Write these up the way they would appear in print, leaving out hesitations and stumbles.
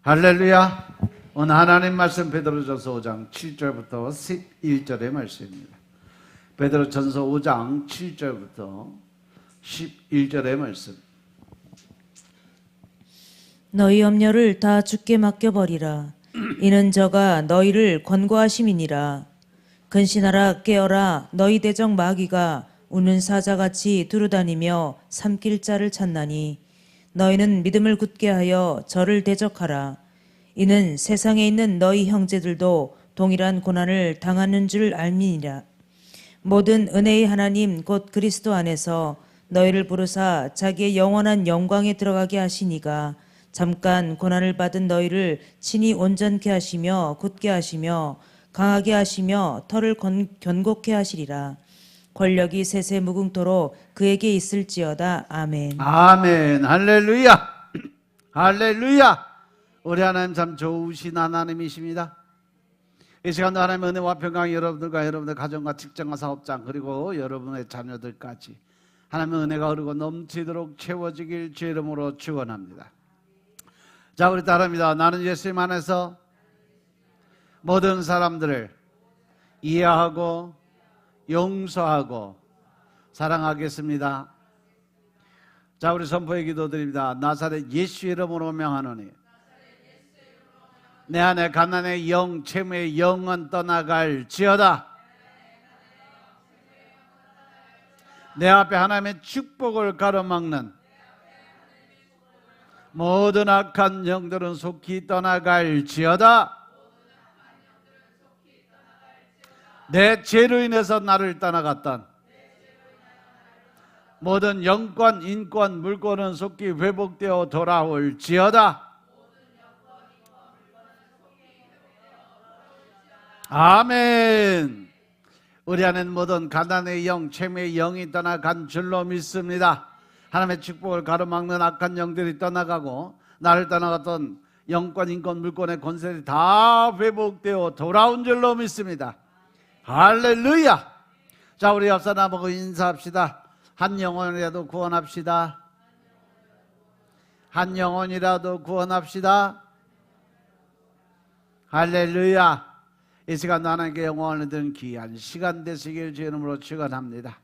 할렐루야. 오늘 하나님 말씀 베드로전서 5장 7절부터 11절의 말씀입니다. 베드로전서 5장 7절부터 11절의 말씀. 너희 염려를 다 주께 맡겨버리라. 이는 저가 너희를 권고하심이니라. 근신하라 깨어라. 너희 대적 마귀가 우는 사자같이 두루다니며 삼킬 자를 찾나니 너희는 믿음을 굳게 하여 저를 대적하라. 이는 세상에 있는 너희 형제들도 동일한 고난을 당하는 줄 알미니라. 모든 은혜의 하나님 곧 그리스도 안에서 너희를 부르사 자기의 영원한 영광에 들어가게 하시니가 잠깐 고난을 받은 너희를 친히 온전케 하시며 굳게 하시며 강하게 하시며 털을 견고케 하시리라. 권력이 세세 무궁토로 그에게 있을지어다. 아멘. 아멘. 할렐루야. 할렐루야. 우리 하나님 참 좋으신 하나님이십니다. 이 시간도 하나님의 은혜와 평강이 여러분들과 여러분의 가정과 직장과 사업장 그리고 여러분의 자녀들까지 하나님의 은혜가 흐르고 넘치도록 채워지길 주의 이름으로 축원합니다. 자, 우리 따라합니다. 나는 예수님 안에서 모든 사람들을 이해하고 용서하고 사랑하겠습니다. 자, 우리 선포의 기도드립니다. 나사렛 예수 이름으로 명하노니 내 안에 가난의 영, 채무의 영은 떠나갈지어다. 내 앞에 하나님의 축복을 가로막는 모든 악한 영들은 속히 떠나갈지어다. 내 죄로 인해서 나를 떠나갔던 모든 영권, 인권, 물권은 속히 회복되어 돌아올지어다. 아멘. 우리 안에는 모든 가난의 영, 채무의 영이 떠나간 줄로 믿습니다. 하나님의 축복을 가로막는 악한 영들이 떠나가고 나를 떠나갔던 영권, 인권, 물권의 권세들이 다 회복되어 돌아온 줄로 믿습니다. 할렐루야. 자, 우리 옆 사람하고 인사합시다. 한 영혼이라도 구원합시다. 한 영혼이라도 구원합시다. 할렐루야. 이 시간 하나님께 영광을 드리는 귀한 시간 되시길 주의 이름으로 축원합니다.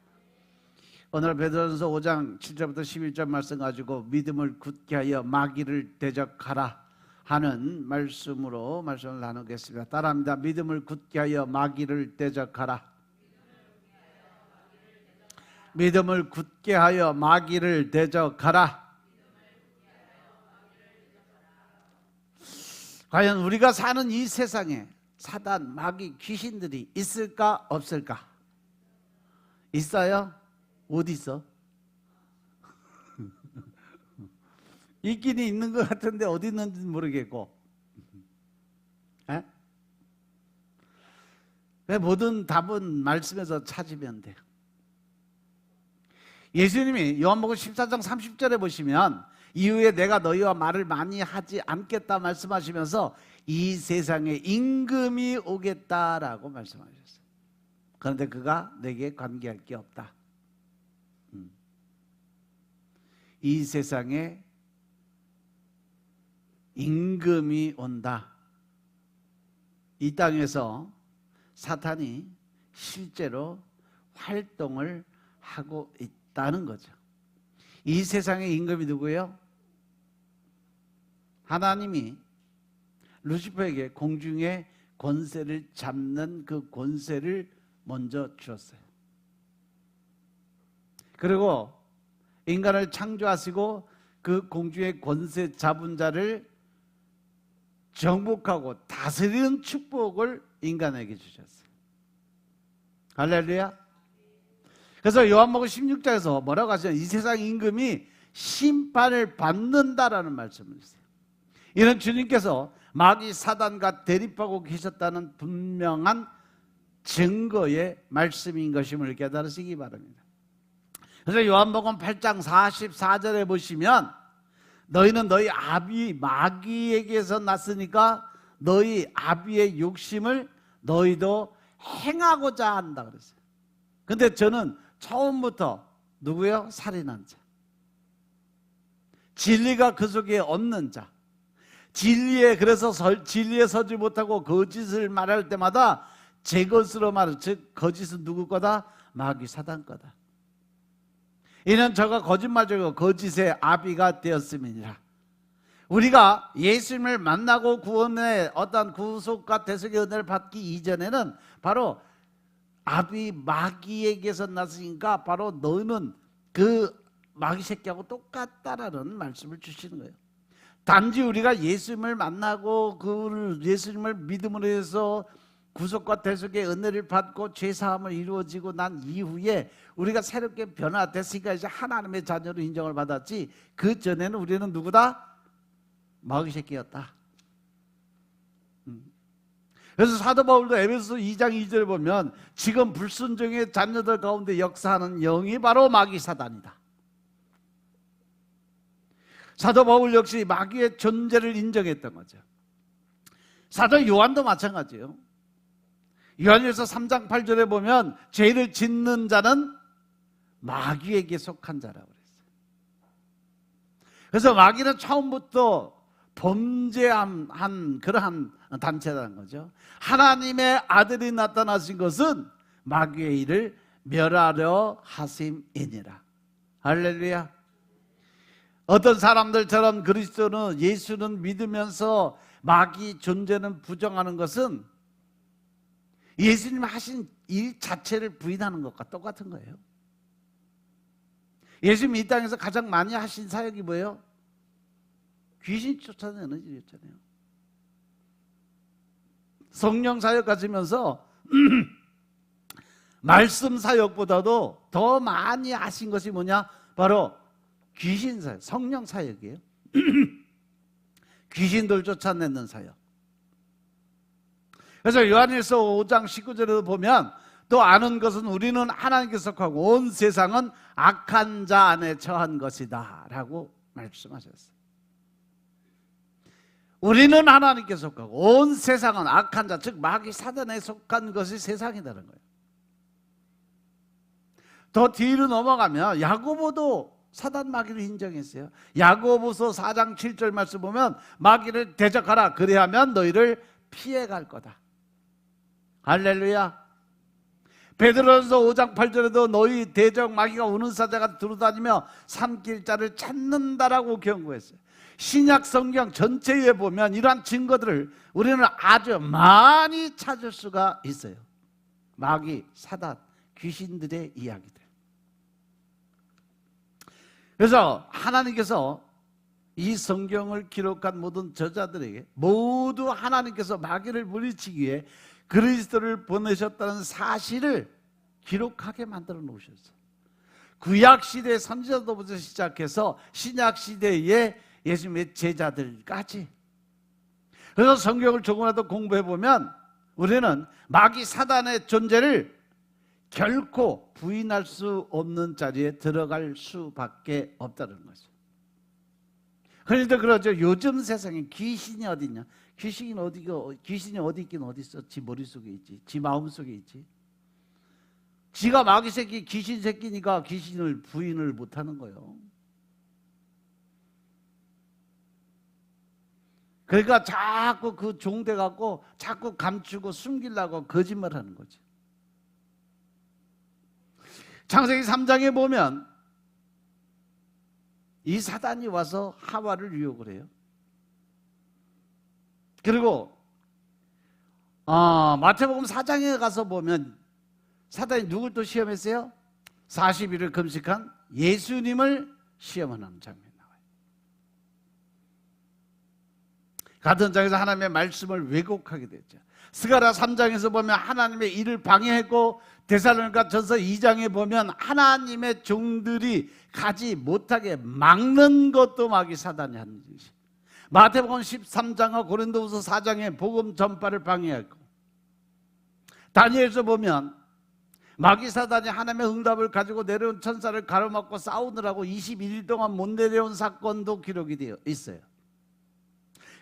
오늘 베드로전서 5장 7절부터 11절 말씀 가지고 믿음을 굳게 하여 마귀를 대적하라 하는 말씀으로 말씀을 나누겠습니다. 따라합니다. 믿음을 굳게 하여 마귀를 대적하라. 믿음을 굳게 하여 마귀를 대적하라. 과연 우리가 사는 이 세상에 사단, 마귀, 귀신들이 있을까 없을까? 있어요? 어디 있어? 있긴 있는 것 같은데 어디 있는지 모르겠고. 에? 모든 답은 말씀에서 찾으면 돼요. 예수님이 요한복음 14장 30절에 보시면 이후에 내가 너희와 말을 많이 하지 않겠다 말씀하시면서 이 세상에 임금이 오겠다라고 말씀하셨어요. 그런데 그가 내게 관계할 게 없다. 이 세상에 임금이 온다. 이 땅에서 사탄이 실제로 활동을 하고 있다는 거죠. 이 세상의 임금이 누구예요? 하나님이 루시퍼에게 공중의 권세를 잡는 그 권세를 먼저 주었어요. 그리고 인간을 창조하시고 그 공중의 권세 잡은 자를 정복하고 다스리는 축복을 인간에게 주셨어요. 할렐루야. 그래서 요한복음 16장에서 뭐라고 하시냐면 이 세상 임금이 심판을 받는다라는 말씀을 했어요. 이는 주님께서 마귀 사단과 대립하고 계셨다는 분명한 증거의 말씀인 것임을 깨달으시기 바랍니다. 그래서 요한복음 8장 44절에 보시면 너희는 너희 아비 마귀에게서 났으니까 너희 아비의 욕심을 너희도 행하고자 한다 그랬어요. 근데 저는 처음부터 누구요? 살인한 자, 진리가 그 속에 없는 자, 진리에 서지 못하고 거짓을 말할 때마다 제 것으로 말해, 즉 거짓은 누구 거다? 마귀 사단 거다. 이는 저가 거짓말적이고 거짓의 아비가 되었음이니라. 우리가 예수님을 만나고 구원의 어떤 구속과 대속의 은혜를 받기 이전에는 바로 아비 마귀에게서 났으니까 바로 너희는 그 마귀 새끼하고 똑같다라는 말씀을 주시는 거예요. 단지 우리가 예수님을 만나고 그 예수님을 믿음으로 해서 구속과 대속의 은혜를 받고 죄사함을 이루어지고 난 이후에 우리가 새롭게 변화됐으니까 이제 하나님의 자녀로 인정을 받았지, 그 전에는 우리는 누구다? 마귀 새끼였다. 그래서 사도 바울도 에베소 2장 2절에 보면 지금 불순종의 자녀들 가운데 역사하는 영이 바로 마귀 사단이다. 사도 바울 역시 마귀의 존재를 인정했던 거죠. 사도 요한도 마찬가지예요. 요한일서 3장 8절에 보면 죄를 짓는 자는 마귀에게 속한 자라고 그랬어요. 그래서 마귀는 처음부터 범죄한 그러한 단체라는 거죠. 하나님의 아들이 나타나신 것은 마귀의 일을 멸하려 하심이니라. 할렐루야. 어떤 사람들처럼 그리스도는 예수는 믿으면서 마귀 존재는 부정하는 것은 예수님 하신 일 자체를 부인하는 것과 똑같은 거예요. 예수님 이 땅에서 가장 많이 하신 사역이 뭐예요? 귀신 쫓아내는 일이었잖아요. 성령 사역 가지면서 말씀 사역보다도 더 많이 하신 것이 뭐냐? 바로 귀신 사역, 성령 사역이에요. 귀신들 쫓아내는 사역. 그래서 요한일서 5장 19절에도 보면 또 아는 것은 우리는 하나님께 속하고 온 세상은 악한 자 안에 처한 것이다 라고 말씀하셨어요. 우리는 하나님께 속하고 온 세상은 악한 자, 즉 마귀 사단에 속한 것이 세상이라는 거예요. 더 뒤로 넘어가면 야고보도 사단 마귀를 인정했어요. 야고보서 4장 7절 말씀 보면 마귀를 대적하라, 그리하면 너희를 피해갈 거다. 할렐루야. 베드로전서 5장 8절에도 너희 대적 마귀가 우는 사자가 두루다니며 삼킬 자를 찾는다라고 경고했어요. 신약 성경 전체에 보면 이러한 증거들을 우리는 아주 많이 찾을 수가 있어요. 마귀, 사단, 귀신들의 이야기들. 그래서 하나님께서 이 성경을 기록한 모든 저자들에게 모두 하나님께서 마귀를 물리치기 위해 그리스도를 보내셨다는 사실을 기록하게 만들어 놓으셨어요. 구약시대 선지자들부터 시작해서 신약시대의 예수님의 제자들까지. 그래서 성경을 조금이라도 공부해보면 우리는 마귀 사단의 존재를 결코 부인할 수 없는 자리에 들어갈 수밖에 없다는 거죠. 그런데 그러죠. 요즘 세상에 귀신이 어디 있냐? 귀신이 어디 있긴 어디 있어? 지 머릿속에 있지, 지 마음속에 있지. 지가 마귀 새끼, 귀신 새끼니까 귀신을 부인을 못하는 거예요. 그러니까 자꾸 그 종돼 갖고 자꾸 감추고 숨기려고 거짓말하는 거지. 창세기 3장에 보면 이 사단이 와서 하와를 유혹을 해요. 그리고 마태복음 4장에 가서 보면 사단이 누굴 또 시험했어요? 40일을 금식한 예수님을 시험하는 장면이 나와요. 같은 장에서 하나님의 말씀을 왜곡하게 됐죠. 스가랴 3장에서 보면 하나님의 일을 방해했고, 데살로니가 전서 2장에 보면 하나님의 종들이 가지 못하게 막는 것도 마귀 사단이 하는 짓이. 마태복음 13장과 고린도후서 4장에 복음 전파를 방해했고, 다니엘서 보면 마귀 사단이 하나님의 응답을 가지고 내려온 천사를 가로막고 싸우느라고 21일 동안 못 내려온 사건도 기록이 되어 있어요.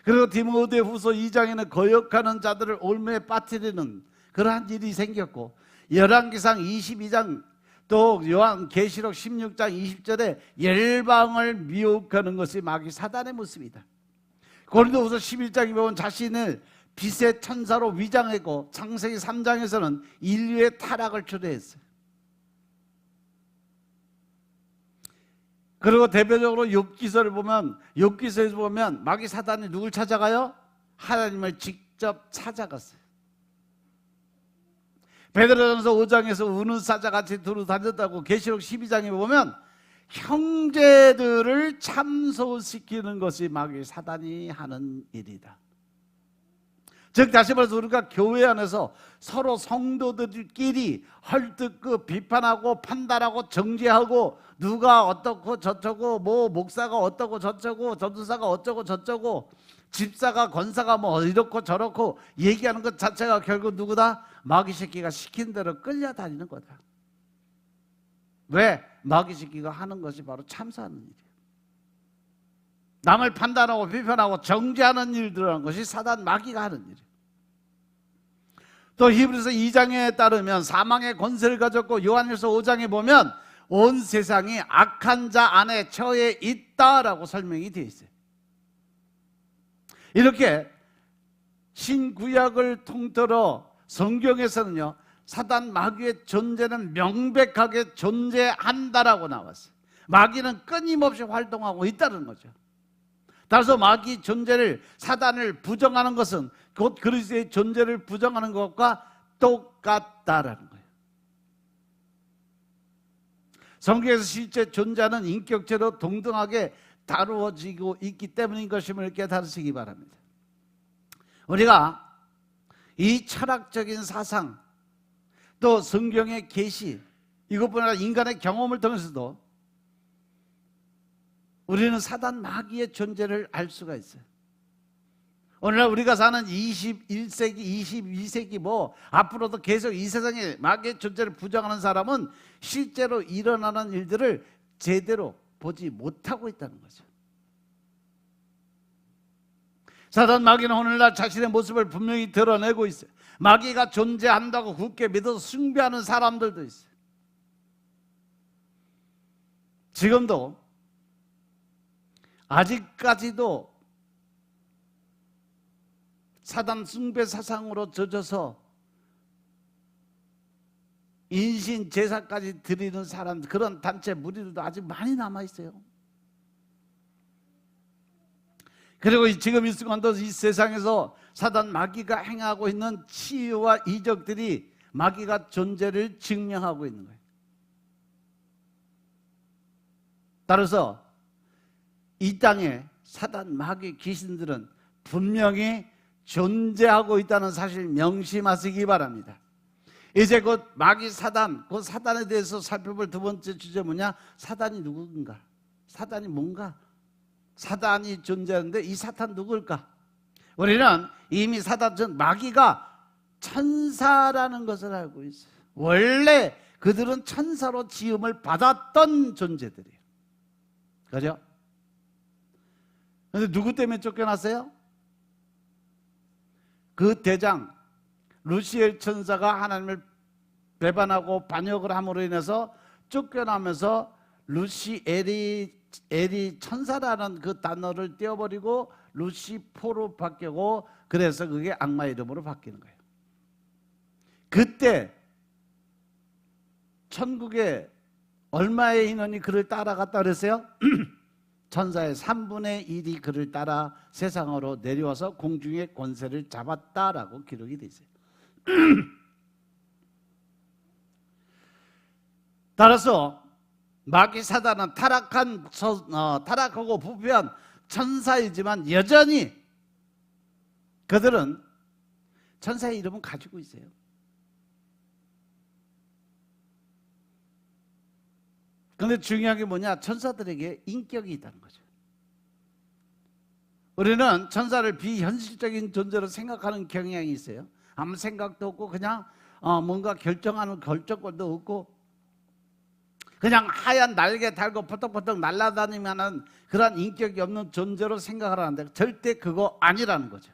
그리고 디모데후서 2장에는 거역하는 자들을 올무에 빠뜨리는 그러한 일이 생겼고, 열왕기상 22장 또 요한계시록 16장 20절에 열방을 미혹하는 것이 마귀 사단의 모습이다. 고린도후서 11장에 보면 자신을 빛의 천사로 위장했고 창세기 3장에서는 인류의 타락을 초래했어요. 그리고 대표적으로 욥기서를 보면, 욥기서에서 보면 마귀 사단이 누굴 찾아가요? 하나님을 직접 찾아갔어요. 베드로전서 5장에서 우는 사자같이 두루 다녔다고 계시록 12장에 보면 형제들을 참소시키는 것이 마귀 사단이 하는 일이다. 즉 다시 말해서 우리가 교회 안에서 서로 성도들끼리 헐뜯고 비판하고 판단하고 정죄하고 누가 어떻고 저쩌고 뭐 목사가 어떻고 저쩌고 전도사가 어쩌고 저쩌고 집사가 권사가 뭐 이렇고 저렇고 얘기하는 것 자체가 결국 누구다? 마귀 새끼가 시킨 대로 끌려다니는 거다. 왜? 마귀 새끼가 하는 것이 바로 참사하는 일이에요. 남을 판단하고 비판하고 정죄하는 일들이라는 것이 사단 마귀가 하는 일이에요. 또 히브리서 2장에 따르면 사망의 권세를 가졌고 요한일서 5장에 보면 온 세상이 악한 자 안에 처해 있다라고 설명이 되어 있어요. 이렇게 신구약을 통틀어 성경에서는요, 사단 마귀의 존재는 명백하게 존재한다라고 나왔어요. 마귀는 끊임없이 활동하고 있다는 거죠. 따라서 마귀 존재를, 사단을 부정하는 것은 곧 그리스도의 존재를 부정하는 것과 똑같다라는 거예요. 성경에서 실제 존재하는 인격체로 동등하게 다루어지고 있기 때문인 것임을 깨달으시기 바랍니다. 우리가 이 철학적인 사상, 또 성경의 계시, 이것뿐 아니라 인간의 경험을 통해서도 우리는 사단 마귀의 존재를 알 수가 있어요. 오늘날 우리가 사는 21세기, 22세기 뭐 앞으로도 계속 이 세상에 마귀의 존재를 부정하는 사람은 실제로 일어나는 일들을 제대로 보지 못하고 있다는 거죠. 사단 마귀는 오늘날 자신의 모습을 분명히 드러내고 있어요. 마귀가 존재한다고 굳게 믿어서 숭배하는 사람들도 있어요. 지금도 아직까지도 사단 숭배 사상으로 젖어서 인신 제사까지 드리는 사람, 그런 단체 무리들도 아직 많이 남아 있어요. 그리고 지금 이 순간도 이 세상에서 사단 마귀가 행하고 있는 치유와 이적들이 마귀가 존재를 증명하고 있는 거예요. 따라서 이 땅에 사단 마귀 귀신들은 분명히 존재하고 있다는 사실 명심하시기 바랍니다. 이제 곧 마귀 사단, 그 사단에 대해서 살펴볼 두 번째 주제 뭐냐? 사단이 누군가? 사단이 뭔가? 사단이 존재하는데 이 사탄 누굴까? 우리는 이미 사단, 즉 마귀가 천사라는 것을 알고 있어요. 원래 그들은 천사로 지음을 받았던 존재들이에요. 그죠? 그런데 누구 때문에 쫓겨났어요? 그 대장 루시엘 천사가 하나님을 배반하고 반역을 함으로 인해서 쫓겨나면서 루시엘이 천사라는 그 단어를 떼어버리고 루시포로 바뀌고, 그래서 그게 악마 이름으로 바뀌는 거예요. 그때 천국에 얼마의 인원이 그를 따라갔다 그랬어요? 천사의 3분의 1이 그를 따라 세상으로 내려와서 공중의 권세를 잡았다라고 기록이 되어 있어요. 따라서 마귀 사단은 타락하고 부패한 천사이지만 여전히 그들은 천사의 이름은 가지고 있어요. 그런데 중요한 게 뭐냐? 천사들에게 인격이 있다는 거죠. 우리는 천사를 비현실적인 존재로 생각하는 경향이 있어요. 아무 생각도 없고 그냥 뭔가 결정하는 결정권도 없고 그냥 하얀 날개 달고 퍼덕퍼덕 날아다니면은 그런 인격이 없는 존재로 생각을 하는데 절대 그거 아니라는 거죠.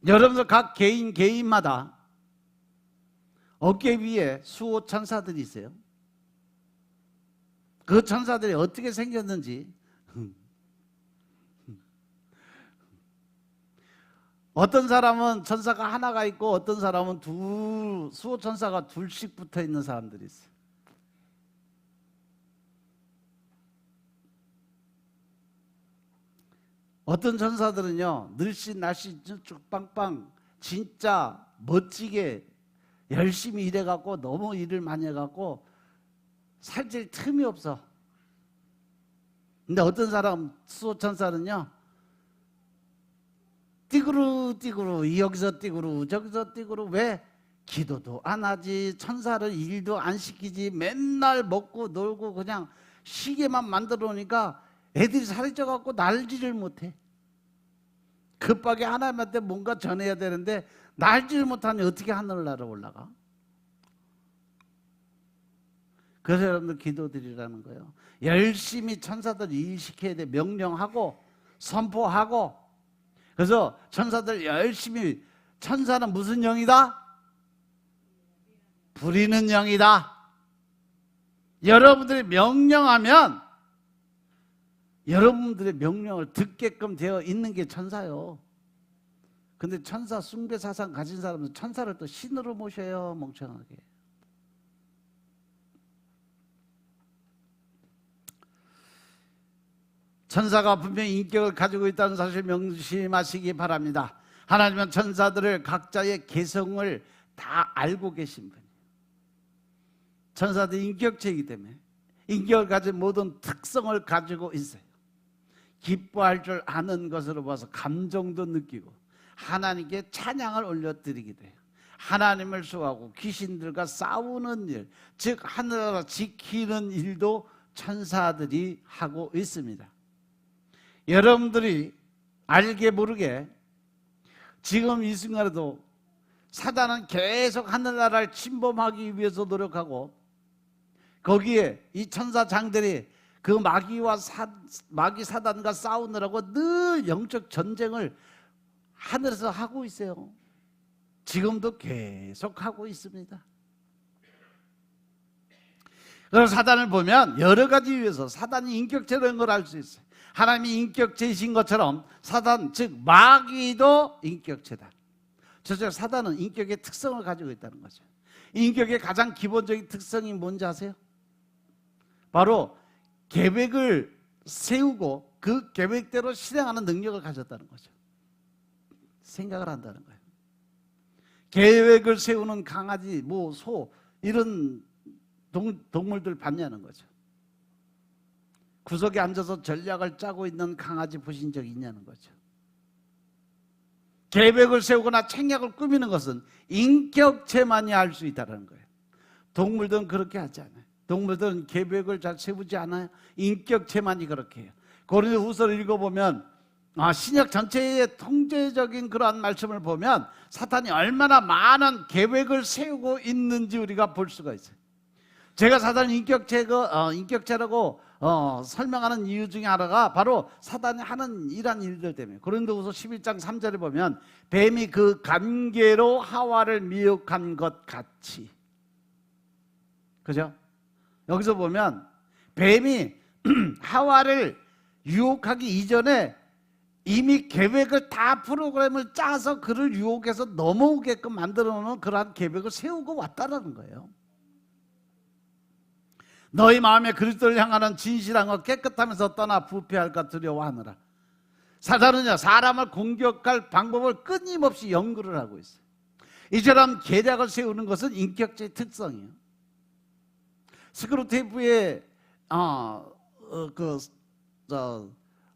여러분들 각 개인마다 어깨 위에 수호 천사들이 있어요. 그 천사들이 어떻게 생겼는지 어떤 사람은 천사가 하나가 있고 어떤 사람은 수호 천사가 둘씩 붙어 있는 사람들이 있어요. 어떤 천사들은요 늘씬날씬 쭉쭉빵빵 진짜 멋지게 열심히 일해갖고 너무 일을 많이 해갖고 살찔 틈이 없어. 근데 어떤 사람 수호천사는요 띠구르 여기서 띠구르 저기서 띠구르. 왜? 기도도 안 하지, 천사를 일도 안 시키지, 맨날 먹고 놀고 그냥 쉬게만 만들어 놓으니까 애들이 살이 쪄갖고 날지를 못해. 급하게 하나님한테 뭔가 전해야 되는데 날지를 못하니 어떻게 하늘 날아 올라가? 그래서 여러분들 기도드리라는 거예요. 열심히 천사들 일 시켜야 돼. 명령하고 선포하고. 그래서 천사들 열심히. 천사는 무슨 영이다? 부리는 영이다. 여러분들이 명령하면 여러분들의 명령을 듣게끔 되어 있는 게 천사요. 근데 천사 숭배 사상 가진 사람은 천사를 또 신으로 모셔요. 멍청하게. 천사가 분명히 인격을 가지고 있다는 사실 명심하시기 바랍니다. 하나님은 천사들을 각자의 개성을 다 알고 계신 분이에요. 천사들이 인격체이기 때문에 인격을 가진 모든 특성을 가지고 있어요. 기뻐할 줄 아는 것으로 봐서 감정도 느끼고 하나님께 찬양을 올려드리게 돼요. 하나님을 수호하고 귀신들과 싸우는 일, 즉 하늘나라 지키는 일도 천사들이 하고 있습니다. 여러분들이 알게 모르게 지금 이 순간에도 사단은 계속 하늘나라를 침범하기 위해서 노력하고 거기에 이 천사장들이 그 마귀 사단과 싸우느라고 늘 영적 전쟁을 하늘에서 하고 있어요. 지금도 계속 하고 있습니다. 그래서 사단을 보면 여러 가지 이유에서 사단이 인격체라는 걸 알 수 있어요. 하나님이 인격체이신 것처럼 사단, 즉 마귀도 인격체다. 저쪽 사단은 인격의 특성을 가지고 있다는 거죠. 인격의 가장 기본적인 특성이 뭔지 아세요? 바로 계획을 세우고 그 계획대로 실행하는 능력을 가졌다는 거죠. 생각을 한다는 거예요. 계획을 세우는 강아지, 소 이런 동물들 봤냐는 거죠. 구석에 앉아서 전략을 짜고 있는 강아지 보신 적 있냐는 거죠. 계획을 세우거나 책략을 꾸미는 것은 인격체만이 할 수 있다는 거예요. 동물들은 그렇게 하지 않아요. 동물들은 계획을 잘 세우지 않아요. 인격체만이 그렇게 해요. 고린도후서를 읽어보면 신약 전체의 통제적인 그러한 말씀을 보면 사탄이 얼마나 많은 계획을 세우고 있는지 우리가 볼 수가 있어요. 제가 사단 인격체라고 설명하는 이유 중에 하나가 바로 사단이 하는 이러한 일들 때문에. 고린도후서 11장 3절에 보면 뱀이 그 관계로 하와를 미혹한 것 같이, 그죠? 여기서 보면 뱀이 하와를 유혹하기 이전에 이미 계획을 다 프로그램을 짜서 그를 유혹해서 넘어오게끔 만들어 놓은 그러한 계획을 세우고 왔다는 거예요. 너희 마음에 그리스도를 향하는 진실한 것 깨끗하면서 떠나 부패할까 두려워하느라. 사단은요 사람을 공격할 방법을 끊임없이 연구를 하고 있어요. 이처럼 계략을 세우는 것은 인격체의 특성이에요. 스크루테이프의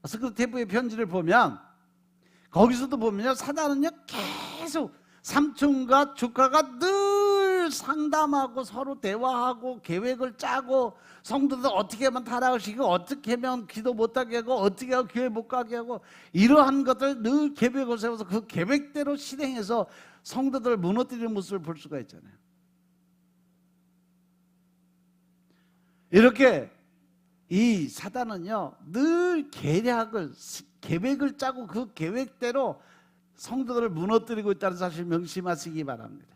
스크루테이프의 편지를 보면 거기서도 보면요 사단은요 계속 삼촌과 조카가 늘 상담하고 서로 대화하고 계획을 짜고 성도들 어떻게 하면 타락을 시키고 어떻게 하면 기도 못하게 하고 어떻게 하면 교회 못 가게 하고 이러한 것들 늘 계획을 세워서 그 계획대로 실행해서 성도들을 무너뜨리는 모습을 볼 수가 있잖아요. 이렇게 이 사단은요 늘 계획을 짜고 그 계획대로 성도들을 무너뜨리고 있다는 사실 명심하시기 바랍니다.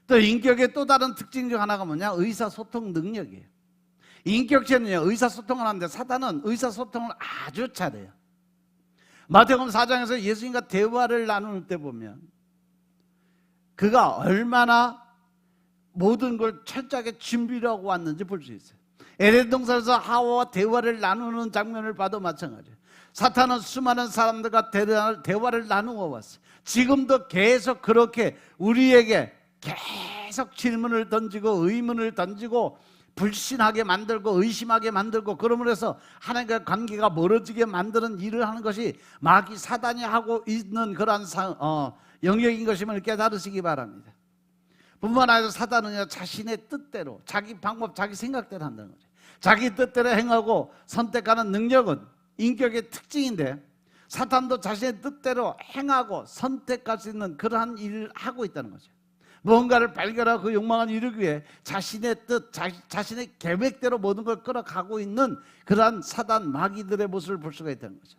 또 인격의 또 다른 특징 중 하나가 뭐냐? 의사소통 능력이에요. 인격체는요 의사소통을 하는데 사단은 의사소통을 아주 잘해요. 마태복음 4장에서 예수님과 대화를 나눌 때 보면 그가 얼마나 모든 걸 철저하게 준비를 하고 왔는지 볼 수 있어요. 에덴 동산에서 하와와 대화를 나누는 장면을 봐도 마찬가지예요. 사탄은 수많은 사람들과 대화를 나누어 왔어요. 지금도 계속 그렇게 우리에게 계속 질문을 던지고 의문을 던지고 불신하게 만들고 의심하게 만들고, 그러므로 해서 하나님과 관계가 멀어지게 만드는 일을 하는 것이 마귀 사단이 하고 있는 그러한 영역인 것임을 깨달으시기 바랍니다. 뿐만 아니라 사단은 자신의 뜻대로 자기 방법 자기 생각대로 한다는 거죠. 자기 뜻대로 행하고 선택하는 능력은 인격의 특징인데, 사탄도 자신의 뜻대로 행하고 선택할 수 있는 그러한 일을 하고 있다는 거죠. 무언가를 발견하고 그 욕망을 이루기 위해 자신의 뜻, 자신의 계획대로 모든 걸 끌어가고 있는 그러한 사단 마귀들의 모습을 볼 수가 있다는 거죠.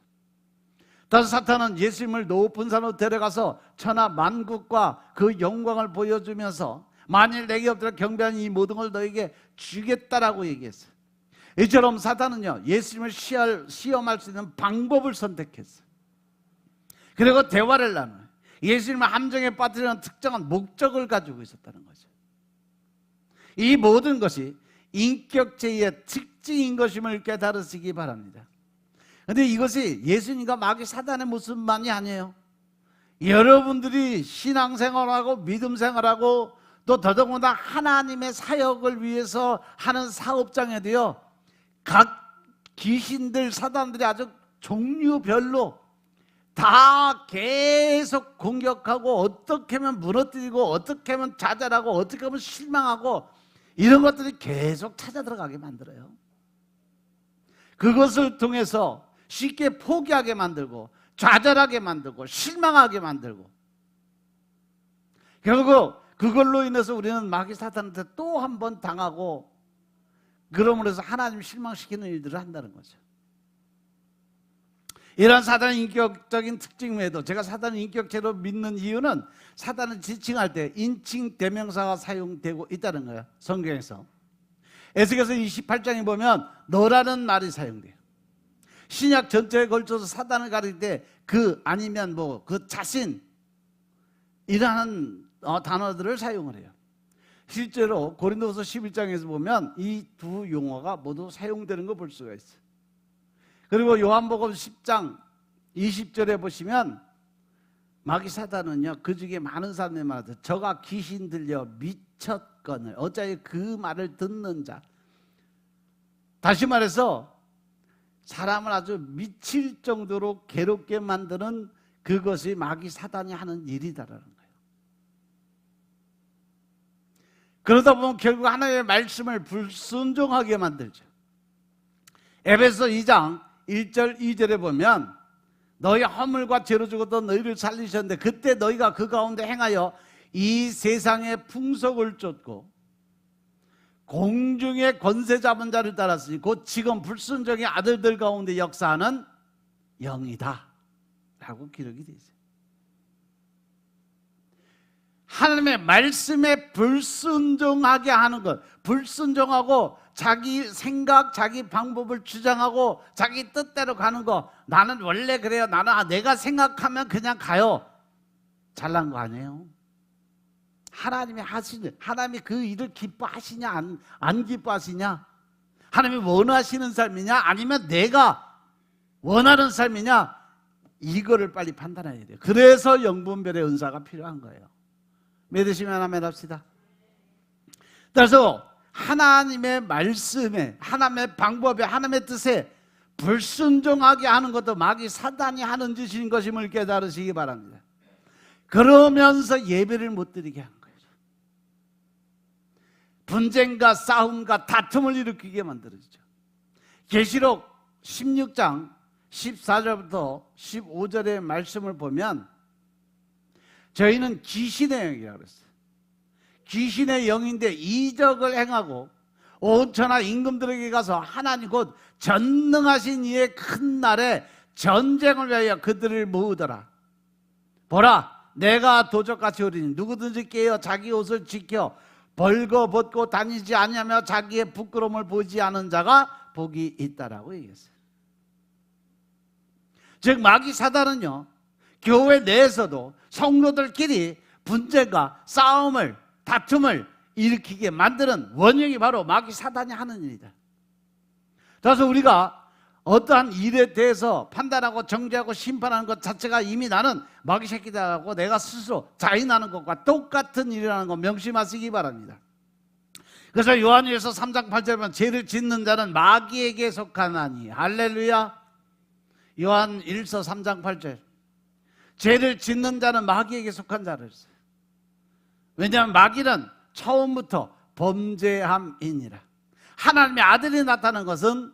따라서 사탄은 예수님을 높은 산으로 데려가서 천하 만국과 그 영광을 보여주면서 만일 내게 엎드려 경배하는 이 모든 걸 너에게 주겠다라고 얘기했어요. 이처럼 사탄은요, 예수님을 시험할 수 있는 방법을 선택했어요. 그리고 대화를 나눠요. 예수님을 함정에 빠뜨리는 특정한 목적을 가지고 있었다는 거죠. 이 모든 것이 인격체의 특징인 것임을 깨달으시기 바랍니다. 그런데 이것이 예수님과 마귀 사단의 모습만이 아니에요. 여러분들이 신앙생활하고 믿음생활하고 또 더더군다나 하나님의 사역을 위해서 하는 사업장에도요, 각 귀신들, 사단들이 아주 종류별로 다 계속 공격하고 어떻게 하면 무너뜨리고 어떻게 하면 좌절하고 어떻게 하면 실망하고 이런 것들이 계속 찾아 들어가게 만들어요. 그것을 통해서 쉽게 포기하게 만들고 좌절하게 만들고 실망하게 만들고, 결국 그걸로 인해서 우리는 마귀 사탄한테 또 한 번 당하고, 그러므로 해서 하나님 실망시키는 일들을 한다는 거죠. 이런 사단의 인격적인 특징 외에도 제가 사단을 인격체로 믿는 이유는 사단을 지칭할 때 인칭 대명사가 사용되고 있다는 거예요. 성경에서 에스겔서 28장에 보면 너라는 말이 사용돼요. 신약 전체에 걸쳐서 사단을 가릴 때 그 아니면 뭐 그 자신, 이러한 단어들을 사용을 해요. 실제로 고린도서 11장에서 보면 이 두 용어가 모두 사용되는 거 볼 수가 있어요. 그리고 요한복음 10장 20절에 보시면 마귀 사단은요, 그 중에 많은 사람들이 말하죠. 저가 귀신 들려 미쳤거늘 어차피 그 말을 듣는 자. 다시 말해서 사람을 아주 미칠 정도로 괴롭게 만드는 그것이 마귀 사단이 하는 일이다라는 거예요. 그러다 보면 결국 하나님의 말씀을 불순종하게 만들죠. 에베소 2장 1절 2절에 보면 너희 허물과 죄로 죽었던 너희를 살리셨는데 그때 너희가 그 가운데 행하여 이 세상의 풍속을 쫓고 공중의 권세 잡은 자를 따랐으니 곧 지금 불순종의 아들들 가운데 역사하는 영이다 라고 기록이 되어 있어요. 하나님의 말씀에 불순종하게 하는 것, 불순종하고 자기 생각, 자기 방법을 주장하고 자기 뜻대로 가는 거, 나는 원래 그래요, 나는 내가 생각하면 그냥 가요, 잘난 거 아니에요. 하나님이 하시는, 하나님이 그 일을 기뻐하시냐 안 기뻐하시냐, 하나님이 원하시는 삶이냐 아니면 내가 원하는 삶이냐, 이거를 빨리 판단해야 돼요. 그래서 영분별의 은사가 필요한 거예요. 믿으시면 아멘 합시다. 그래서 하나님의 말씀에, 하나님의 방법에, 하나님의 뜻에 불순종하게 하는 것도 마귀 사단이 하는 짓인 것임을 깨달으시기 바랍니다. 그러면서 예배를 못 드리게 한 거예요. 분쟁과 싸움과 다툼을 일으키게 만들어지죠. 계시록 16장 14절부터 15절의 말씀을 보면 저희는 귀신의 영이라고 그랬어요. 귀신의 영인데 이적을 행하고 온천하 임금들에게 가서 하나님 곧 전능하신 이의 큰 날에 전쟁을 위하여 그들을 모으더라. 보라, 내가 도적같이 오리니 누구든지 깨어 자기 옷을 지켜 벌거벗고 다니지 아니하며 자기의 부끄러움을 보지 않은 자가 복이 있다라고 얘기했어요. 즉 마귀 사단은요, 교회 내에서도 성도들끼리 분쟁과 싸움을, 다툼을 일으키게 만드는 원흉이 바로 마귀 사단이 하는 일이다. 그래서 우리가 어떠한 일에 대해서 판단하고 정죄하고 심판하는 것 자체가 이미 나는 마귀 새끼다라고 내가 스스로 자인하는 것과 똑같은 일이라는 거 명심하시기 바랍니다. 그래서 요한일서 3장 8절에 보면 죄를 짓는 자는 마귀에게 속하나니, 할렐루야. 요한일서 3장 8절, 죄를 짓는 자는 마귀에게 속한 자를 했어요. 왜냐하면 마귀는 처음부터 범죄함이니라. 하나님의 아들이 나타난 것은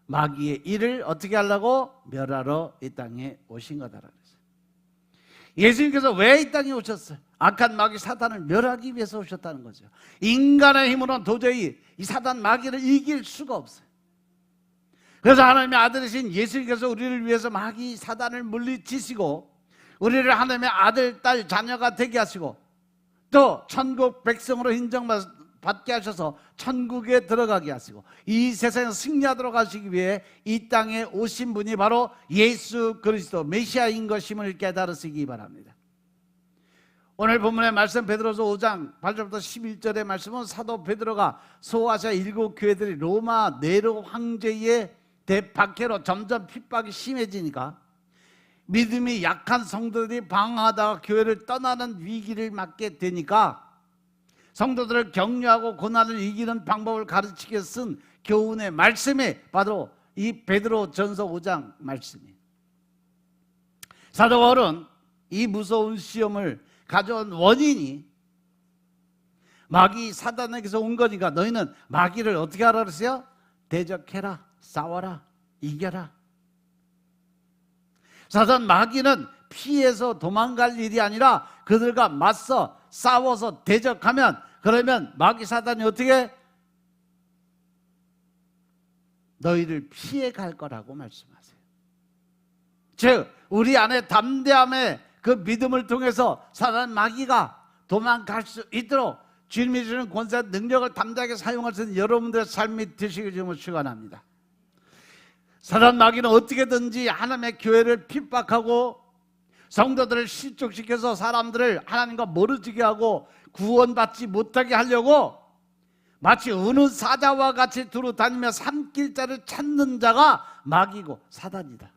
마귀의 일을 어떻게 하려고? 멸하러 이 땅에 오신 거다라고 했어요. 예수님께서 왜 이 땅에 오셨어요? 악한 마귀 사단을 멸하기 위해서 오셨다는 거죠. 인간의 힘으로는 도저히 이 사단 마귀를 이길 수가 없어요. 그래서 하나님의 아들이신 예수님께서 우리를 위해서 마귀 사단을 물리치시고 우리를 하나님의 아들, 딸, 자녀가 되게 하시고 또 천국 백성으로 인정받게 하셔서 천국에 들어가게 하시고 이 세상에서 승리하도록 하시기 위해 이 땅에 오신 분이 바로 예수 그리스도 메시아인 것임을 깨달으시기 바랍니다. 오늘 본문의 말씀 베드로서 5장 8절부터 11절의 말씀은 사도 베드로가 소아시아 7교회들이 로마 네로 황제의 대박해로 점점 핍박이 심해지니까 믿음이 약한 성도들이 방황하다가 교회를 떠나는 위기를 맞게 되니까 성도들을 격려하고 고난을 이기는 방법을 가르치게 쓴 교훈의 말씀이 바로 이 베드로 전서 5장 말씀이에요. 사도 바울은 이 무서운 시험을 가져온 원인이 마귀 사단에게서 온 거니까 너희는 마귀를 어떻게 하라 그랬어요? 대적해라, 싸워라, 이겨라. 사단 마귀는 피해서 도망갈 일이 아니라 그들과 맞서 싸워서 대적하면 그러면 마귀 사단이 어떻게? 너희를 피해 갈 거라고 말씀하세요. 즉 우리 안에 담대함의 그 믿음을 통해서 사단 마귀가 도망갈 수 있도록 주님이 주는 권세 능력을 담대하게 사용할 수 있는 여러분들의 삶이 되시길 주님을 축원합니다. 사단 마귀는 어떻게든지 하나님의 교회를 핍박하고 성도들을 실족시켜서 사람들을 하나님과 멀어지게 하고 구원받지 못하게 하려고 마치 어느 사자와 같이 두루 다니며 삼킬자를 찾는 자가 마귀고 사단이다.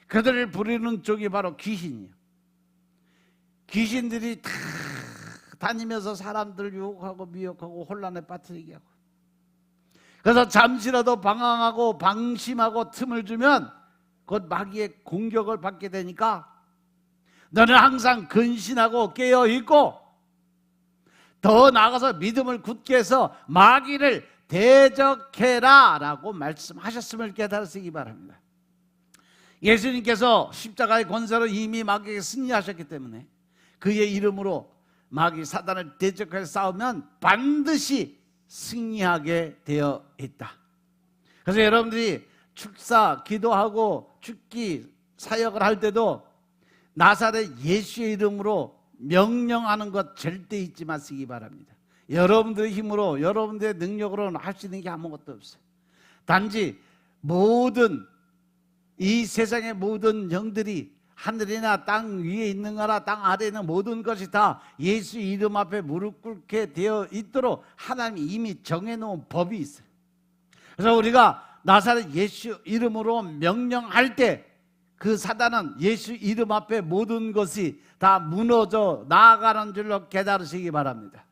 그들을 부리는 쪽이 바로 귀신이에요. 귀신들이 다 다니면서 사람들을 유혹하고 미혹하고 혼란에 빠뜨리게 하고, 그래서 잠시라도 방황하고 방심하고 틈을 주면 곧 마귀의 공격을 받게 되니까 너는 항상 근신하고 깨어있고 더 나아가서 믿음을 굳게 해서 마귀를 대적해라 라고 말씀하셨음을 깨달으시기 바랍니다. 예수님께서 십자가의 권세로 이미 마귀에게 승리하셨기 때문에 그의 이름으로 마귀 사단을 대적해 싸우면 반드시 승리하게 되어 있다. 그래서 여러분들이 축사 기도하고 죽기 사역을 할 때도 나사렛 예수의 이름으로 명령하는 것 절대 잊지 마시기 바랍니다. 여러분들의 힘으로 여러분들의 능력으로는 할 수 있는 게 아무것도 없어요. 단지 모든 이 세상의 모든 영들이 하늘이나 땅 위에 있는 거나 땅 아래에 있는 모든 것이 다 예수 이름 앞에 무릎 꿇게 되어 있도록 하나님이 이미 정해놓은 법이 있어요. 그래서 우리가 나사렛 예수 이름으로 명령할 때 그 사단은 예수 이름 앞에 모든 것이 다 무너져 나아가는 줄로 깨달으시기 바랍니다.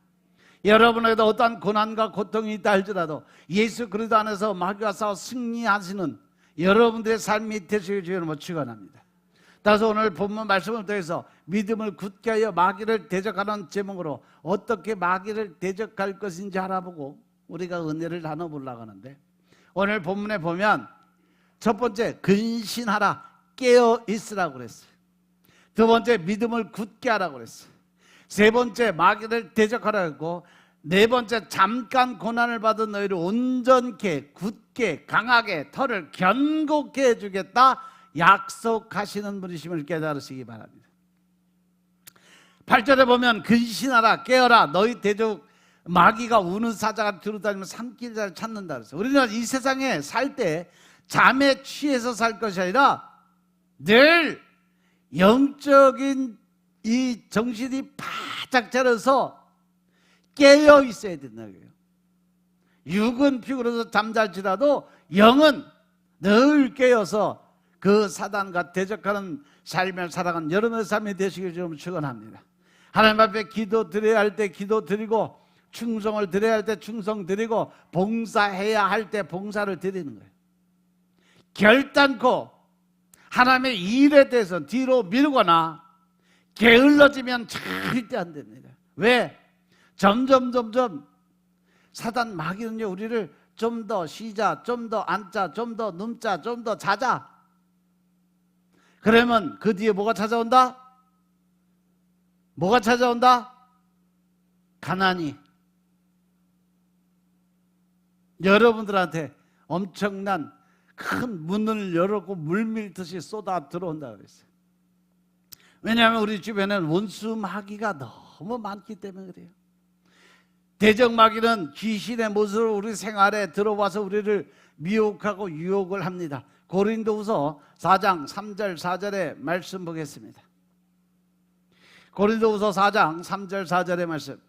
여러분에게도 어떠한 고난과 고통이 있다 할지라도 예수 그리스도 안에서 마귀와 싸워 승리하시는 여러분들의 삶이 되시길 주님으로 축원합니다. 따라서 오늘 본문 말씀을 통해서 믿음을 굳게 하여 마귀를 대적하는 제목으로 어떻게 마귀를 대적할 것인지 알아보고 우리가 은혜를 나눠보려고 하는데, 오늘 본문에 보면 첫 번째 근신하라, 깨어 있으라고 그랬어요. 두 번째 믿음을 굳게 하라고 그랬어요. 세 번째 마귀를 대적하라고 했고, 네 번째 잠깐 고난을 받은 너희를 온전케 굳게 강하게 털을 견고케 해주겠다 약속하시는 분이심을 깨달으시기 바랍니다. 8절에 보면 근신하라, 깨어라, 너희 대적 마귀가 우는 사자가 두루다니며 삼킬 자를 찾는다 그랬어요. 우리는 이 세상에 살 때 잠에 취해서 살 것이 아니라 늘 영적인 이 정신이 바짝 차려서 깨어 있어야 된다는 거예요. 육은 피곤해서 잠잘지라도 영은 늘 깨어서 그 사단과 대적하는 삶을 살아가는 여러분의 삶이 되시길 좀 축원합니다. 하나님 앞에 기도 드려야 할 때 기도 드리고, 충성을 드려야 할 때 충성 드리고, 봉사해야 할 때 봉사를 드리는 거예요. 결단코 하나님의 일에 대해서 뒤로 미루거나 게을러지면 절대 안 됩니다. 왜? 점점 사단 마귀는요, 우리를 좀 더 쉬자, 좀 더 앉자, 좀 더 눕자, 좀 더 자자. 그러면 그 뒤에 뭐가 찾아온다? 뭐가 찾아온다? 가난이 여러분들한테 엄청난 큰 문을 열었고 물밀듯이 쏟아 들어온다고 그랬어요. 왜냐하면 우리 주변에는 원수 마귀가 너무 많기 때문에 그래요. 대적 마귀는 귀신의 모습으로 우리 생활에 들어와서 우리를 미혹하고 유혹을 합니다. 고린도후서 4장 3절 4절의 말씀 보겠습니다. 고린도후서 4장 3절 4절의 말씀.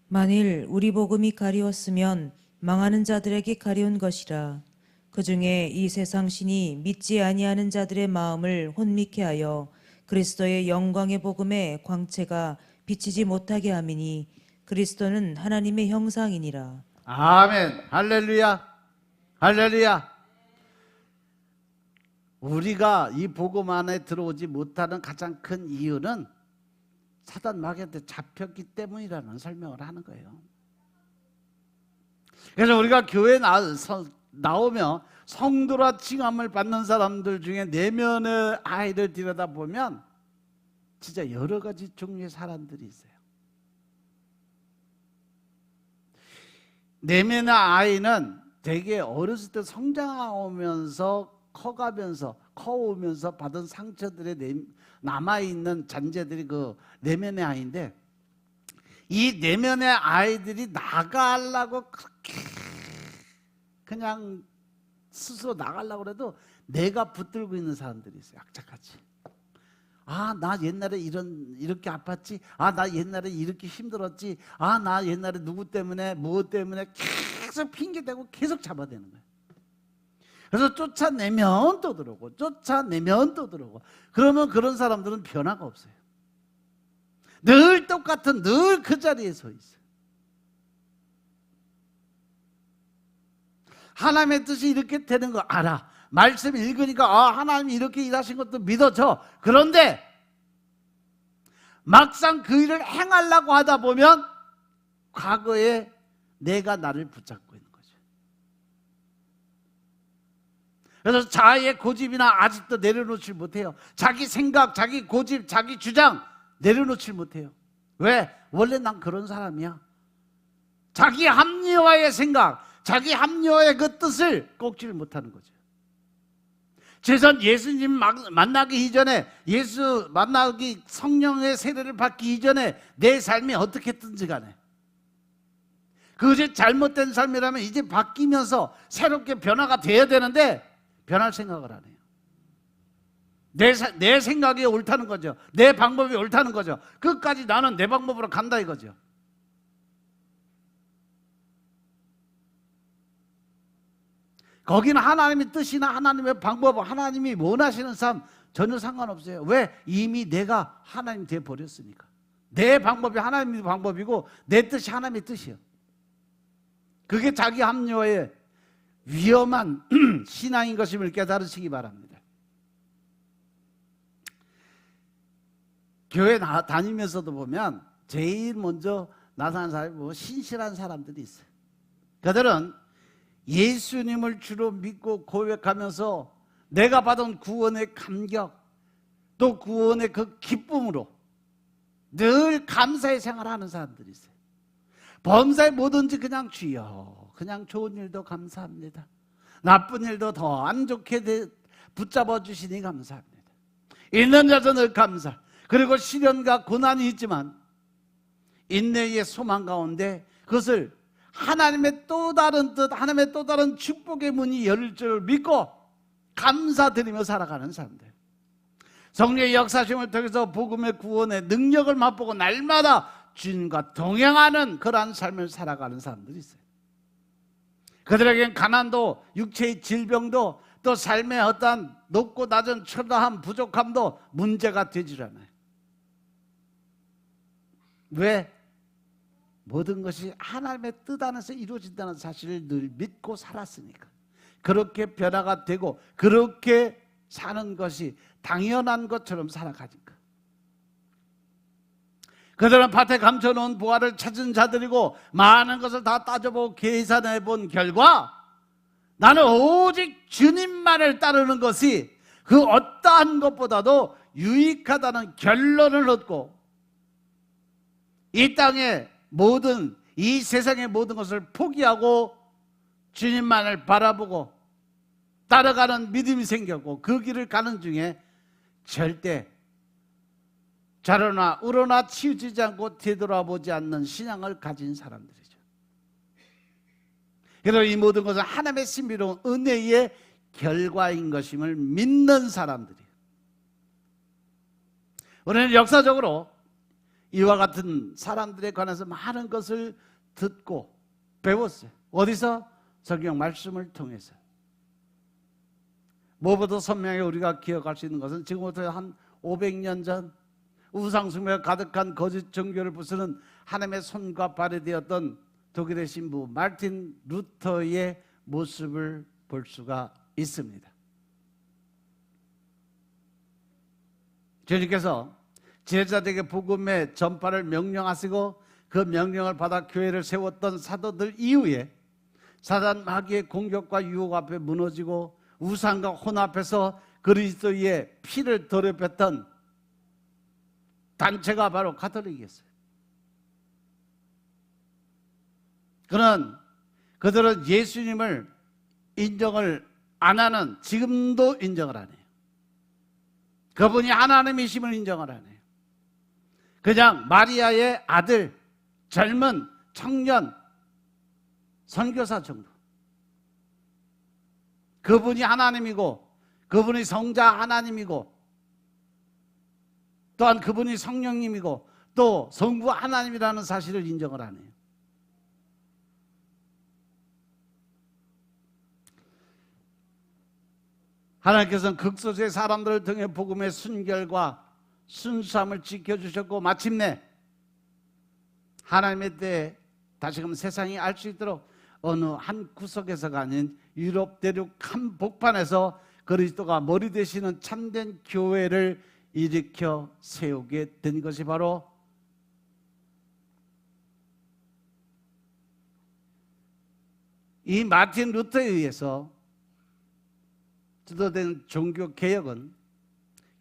만일 우리 복음이 가리웠으면 망하는 자들에게 가리운 것이라. 그 중에 이 세상 신이 믿지 아니하는 자들의 마음을 혼미케 하여 그리스도의 영광의 복음의 광채가 비치지 못하게 함이니 그리스도는 하나님의 형상이니라. 아멘. 할렐루야. 할렐루야. 우리가 이 복음 안에 들어오지 못하는 가장 큰 이유는 사단 마귀한테 잡혔기 때문이라는 설명을 하는 거예요. 그래서 우리가 교회에 나오면 성도라 칭함을 받는 사람들 중에 내면의 아이를 들여다보면 진짜 여러 가지 종류의 사람들이 있어요. 내면의 아이는 되게 어렸을 때 성장하면서 커오면서 받은 상처들에 남아있는 잔재들이 그 내면의 아이인데, 이 내면의 아이들이 나가려고 그렇게 그냥 스스로 나가려고 해도 내가 붙들고 있는 사람들이 있어요. 악착같이. 아, 나 옛날에 이렇게 아팠지. 아, 나 옛날에 이렇게 힘들었지. 아, 나 옛날에 누구 때문에 무엇 때문에 계속 핑계대고 계속 잡아대는 거예요. 그래서 쫓아내면 또 들어오고 쫓아내면 또 들어오고. 그러면 그런 사람들은 변화가 없어요. 늘 똑같은, 늘 그 자리에 서 있어요. 하나님의 뜻이 이렇게 되는 거 알아. 말씀 읽으니까 아, 하나님이 이렇게 일하신 것도 믿어져. 그런데 막상 그 일을 행하려고 하다 보면 과거에 내가 나를 붙잡고 있는 거죠. 그래서 자아의 고집이나 아직도 내려놓질 못해요. 자기 생각, 자기 고집, 자기 주장 내려놓질 못해요. 왜? 원래 난 그런 사람이야. 자기 합리화의 생각, 자기 합리화의 그 뜻을 꺾지를 못하는 거죠. 최소한 예수님 만나기 이전에, 예수 만나기 성령의 세례를 받기 이전에 내 삶이 어떻게든지 간에 그것이 잘못된 삶이라면 이제 바뀌면서 새롭게 변화가 돼야 되는데 변할 생각을 안 해요. 내 생각이 옳다는 거죠. 내 방법이 옳다는 거죠. 끝까지 나는 내 방법으로 간다 이거죠. 거기는 하나님의 뜻이나 하나님의 방법, 하나님이 원하시는 삶 전혀 상관없어요. 왜? 이미 내가 하나님 돼 버렸으니까. 내 방법이 하나님의 방법이고 내 뜻이 하나님의 뜻이에요. 그게 자기 합리화의 위험한 신앙인 것임을 깨달으시기 바랍니다. 교회 다니면서도 보면 제일 먼저 나타나는 사람이 신실한 사람들이 있어요. 그들은 예수님을 주로 믿고 고백하면서 내가 받은 구원의 감격, 또 구원의 그 기쁨으로 늘 감사의 생활을 하는 사람들이 있어요. 범사에 뭐든지 그냥 주여, 그냥 좋은 일도 감사합니다. 나쁜 일도 더 안 좋게 붙잡아 주시니 감사합니다. 있는 자도 늘 감사. 그리고 시련과 고난이 있지만 인내의 소망 가운데 그것을 하나님의 또 다른 뜻, 하나님의 또 다른 축복의 문이 열릴 줄 믿고 감사드리며 살아가는 사람들, 성령의 역사심을 통해서 복음의 구원의 능력을 맛보고 날마다 주님과 동행하는 그러한 삶을 살아가는 사람들이 있어요. 그들에겐 가난도, 육체의 질병도, 또 삶의 어떠한 높고 낮은 초라함, 부족함도 문제가 되질 않아요. 왜? 모든 것이 하나님의 뜻 안에서 이루어진다는 사실을 늘 믿고 살았으니까. 그렇게 변화가 되고 그렇게 사는 것이 당연한 것처럼 살아가니까. 그들은 밭에 감춰놓은 보화를 찾은 자들이고 많은 것을 다 따져보고 계산해 본 결과 나는 오직 주님만을 따르는 것이 그 어떠한 것보다도 유익하다는 결론을 얻고 이 땅의 모든, 이 세상의 모든 것을 포기하고 주님만을 바라보고 따라가는 믿음이 생겼고 그 길을 가는 중에 절대 좌로나 우로나 치우치지 않고 되돌아보지 않는 신앙을 가진 사람들이죠. 그래서 이 모든 것은 하나님의 신비로운 은혜의 결과인 것임을 믿는 사람들이에요. 우리는 역사적으로 이와 같은 사람들에 관해서 많은 것을 듣고 배웠어요. 어디서? 성경 말씀을 통해서. 무엇보다 선명하게 우리가 기억할 수 있는 것은 지금부터 한 500년 전 우상숭배가 가득한 거짓 종교를 부수는 하나님의 손과 발이 되었던 독일의 신부 마르틴 루터의 모습을 볼 수가 있습니다. 주님께서 제자들에게 복음의 전파를 명령하시고 그 명령을 받아 교회를 세웠던 사도들 이후에 사단 마귀의 공격과 유혹 앞에 무너지고 우상과 혼합해서 그리스도의 피를 더럽혔던 단체가 바로 가톨릭이었어요. 그들은 예수님을 인정을 안 하는, 지금도 인정을 안 해요. 그분이 하나님이심을 인정을 안 해요. 그냥 마리아의 아들, 젊은 청년 선교사 정도. 그분이 하나님이고 그분이 성자 하나님이고 또한 그분이 성령님이고 또 성부 하나님이라는 사실을 인정을 안 해요. 하나님께서는 극소수의 사람들을 통해 복음의 순결과 순수함을 지켜주셨고 마침내 하나님의 때에 다시금 세상이 알 수 있도록 어느 한 구석에서가 아닌 유럽 대륙 한복판에서 그리스도가 머리 되시는 참된 교회를 일으켜 세우게 된 것이 바로 이 마틴 루터에 의해서 주도된 종교 개혁은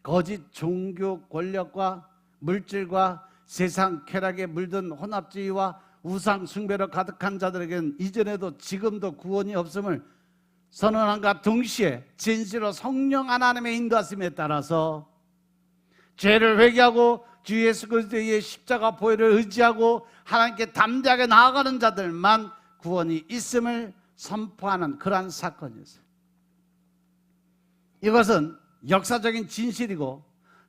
거짓 종교 권력과 물질과 세상 쾌락에 물든 혼합주의와 우상 숭배로 가득한 자들에게는 이전에도 지금도 구원이 없음을 선언함과 동시에 진실로 성령 하나님의 인도하심에 따라서 죄를 회개하고 주 예수 그리스도의 십자가 보혈을 의지하고 하나님께 담대하게 나아가는 자들만 구원이 있음을 선포하는 그러한 사건이었어요. 이것은 역사적인 진실이고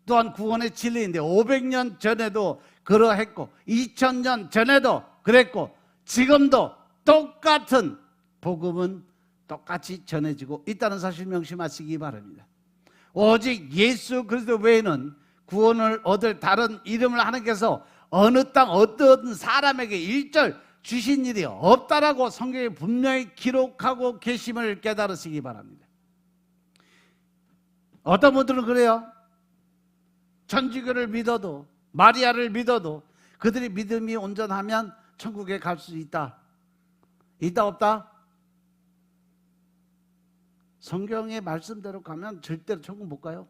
또한 구원의 진리인데 500년 전에도 그러했고 2000년 전에도 그랬고 지금도 똑같은 복음은 똑같이 전해지고 있다는 사실 명심하시기 바랍니다. 오직 예수 그리스도 외에는 구원을 얻을 다른 이름을 하나님께서 어느 땅 어떤 사람에게 일절 주신 일이 없다라고 성경에 분명히 기록하고 계심을 깨달으시기 바랍니다. 어떤 분들은 그래요. 천주교를 믿어도 마리아를 믿어도 그들의 믿음이 온전하면 천국에 갈 수 있다. 있다 없다? 성경의 말씀대로 가면 절대로 천국 못 가요.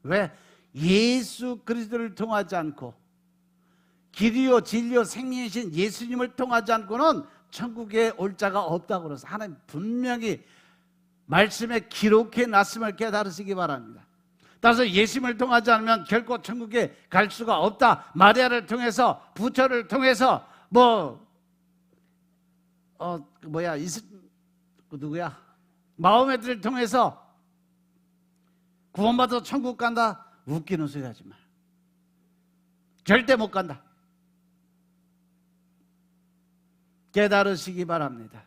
왜? 예수 그리스도를 통하지 않고 길이요 진리요 생명이신 예수님을 통하지 않고는 천국에 올 자가 없다고 그래서 하나님 분명히 말씀에 기록해 놨음을 깨달으시기 바랍니다. 따라서 예수님을 통하지 않으면 결코 천국에 갈 수가 없다. 마리아를 통해서 부처를 통해서 누구야? 마호메트를 통해서 구원받아 천국 간다. 웃기는 소리 하지 마. 절대 못 간다. 깨달으시기 바랍니다.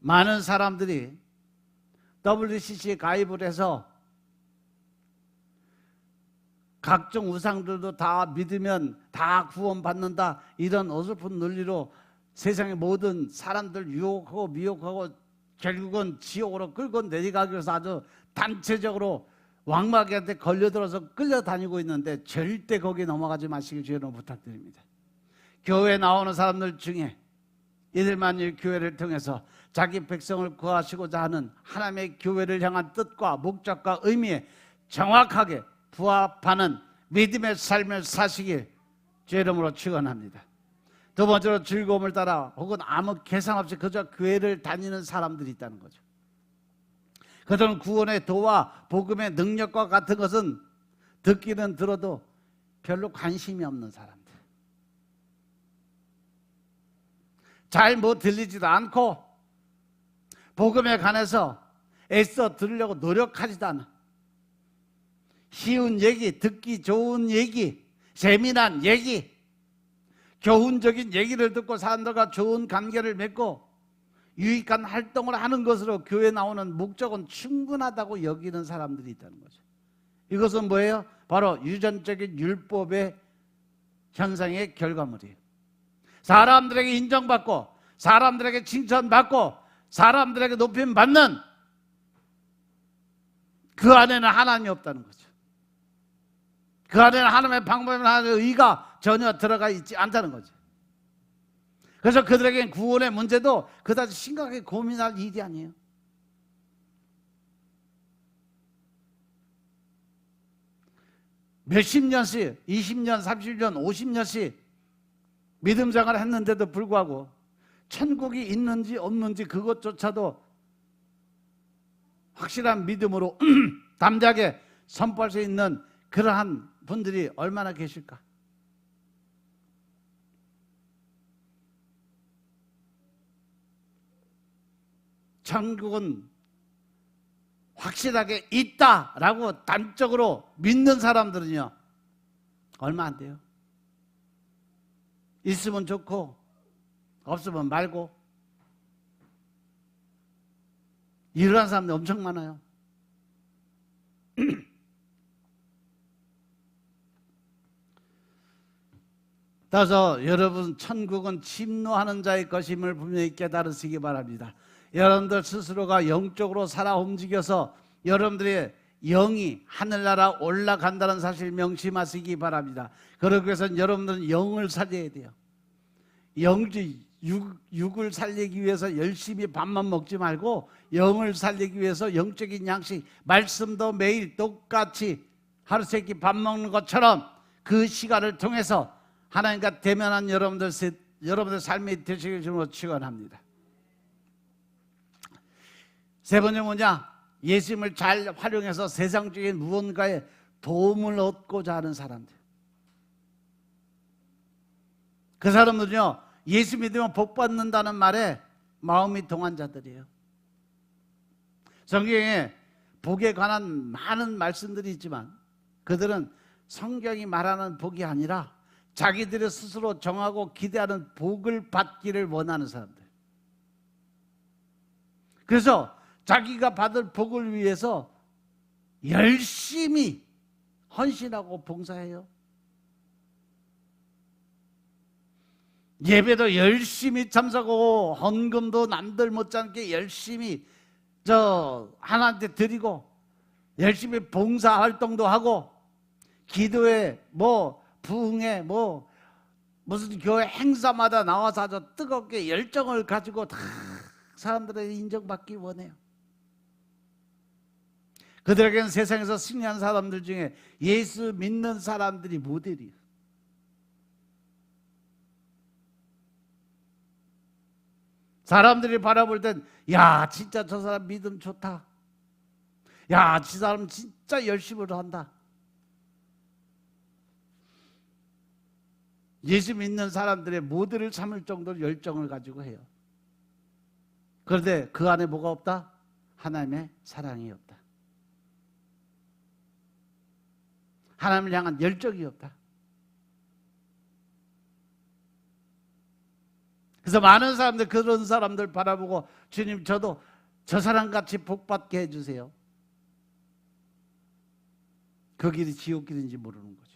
많은 사람들이 WCC에 가입을 해서 각종 우상들도 다 믿으면 다 구원받는다, 이런 어설픈 논리로 세상의 모든 사람들 유혹하고 미혹하고 결국은 지옥으로 끌고 내려가기 위해서 아주 단체적으로 왕마귀한테 걸려들어서 끌려다니고 있는데, 절대 거기에 넘어가지 마시길 주의로 부탁드립니다. 교회에 나오는 사람들 중에 이들만이 교회를 통해서 자기 백성을 구하시고자 하는 하나님의 교회를 향한 뜻과 목적과 의미에 정확하게 부합하는 믿음의 삶을 사시길 주의 이름으로 축원합니다. 두 번째로, 즐거움을 따라 혹은 아무 계산 없이 그저 교회를 다니는 사람들이 있다는 거죠. 그들은 구원의 도와 복음의 능력과 같은 것은 듣기는 들어도 별로 관심이 없는 사람들. 잘 뭐 들리지도 않고 복음에 관해서 애써 들으려고 노력하지도 않아. 쉬운 얘기, 듣기 좋은 얘기, 재미난 얘기, 교훈적인 얘기를 듣고 사람들과 좋은 관계를 맺고 유익한 활동을 하는 것으로 교회에 나오는 목적은 충분하다고 여기는 사람들이 있다는 거죠. 이것은 뭐예요? 바로 유전적인 율법의 현상의 결과물이에요. 사람들에게 인정받고 사람들에게 칭찬받고 사람들에게 높임받는 그 안에는 하나님이 없다는 거죠. 그 안에는 하나님의 방법이나 하나님의 의가 전혀 들어가 있지 않다는 거죠. 그래서 그들에게는 구원의 문제도 그다지 심각하게 고민할 일이 아니에요. 몇십 년씩, 20년, 30년, 50년씩 믿음 생활을 했는데도 불구하고 천국이 있는지 없는지 그것조차도 확실한 믿음으로 담대하게 선포할 수 있는 그러한 분들이 얼마나 계실까? 천국은 확실하게 있다라고 단적으로 믿는 사람들은요, 얼마 안 돼요. 있으면 좋고 없으면 말고, 이러한 사람들 엄청 많아요. 따라서 여러분, 천국은 침노하는 자의 것임을 분명히 깨달으시기 바랍니다. 여러분들 스스로가 영적으로 살아 움직여서 여러분들의 영이 하늘나라 올라간다는 사실 명심하시기 바랍니다. 그러기 위해서는 여러분들은 영을 살려야 돼요. 육을 살리기 위해서 열심히 밥만 먹지 말고 영을 살리기 위해서 영적인 양식, 말씀도 매일 똑같이 하루 세끼 밥 먹는 것처럼 그 시간을 통해서 하나님과 대면한 여러분들 삶이 되시길 주로 축원합니다. 세 번째 뭐냐? 예수님을 잘 활용해서 세상적인 무언가에 도움을 얻고자 하는 사람들. 그 사람들은요, 예수 믿으면 복 받는다는 말에 마음이 동한 자들이에요. 성경에 복에 관한 많은 말씀들이 있지만 그들은 성경이 말하는 복이 아니라 자기들이 스스로 정하고 기대하는 복을 받기를 원하는 사람들. 그래서 자기가 받을 복을 위해서 열심히 헌신하고 봉사해요. 예배도 열심히 참석하고 헌금도 남들 못지않게 열심히 하나님께 드리고 열심히 봉사활동도 하고 기도에 부흥에 무슨 교회 행사마다 나와서 아주 뜨겁게 열정을 가지고 다 사람들에게 인정받기 원해요. 그들에게는 세상에서 승리한 사람들 중에 예수 믿는 사람들이 모델이에요. 사람들이 바라볼 땐, 야, 진짜 저 사람 믿음 좋다. 야, 저 사람 진짜 열심히 한다. 예수 믿는 사람들의 모델을 삼을 정도로 열정을 가지고 해요. 그런데 그 안에 뭐가 없다? 하나님의 사랑이 없다. 하나님을 향한 열정이 없다. 그래서 많은 사람들, 그런 사람들 바라보고 주님, 저도 저 사람같이 복받게 해주세요. 그 길이 지옥 길인지 모르는 거지.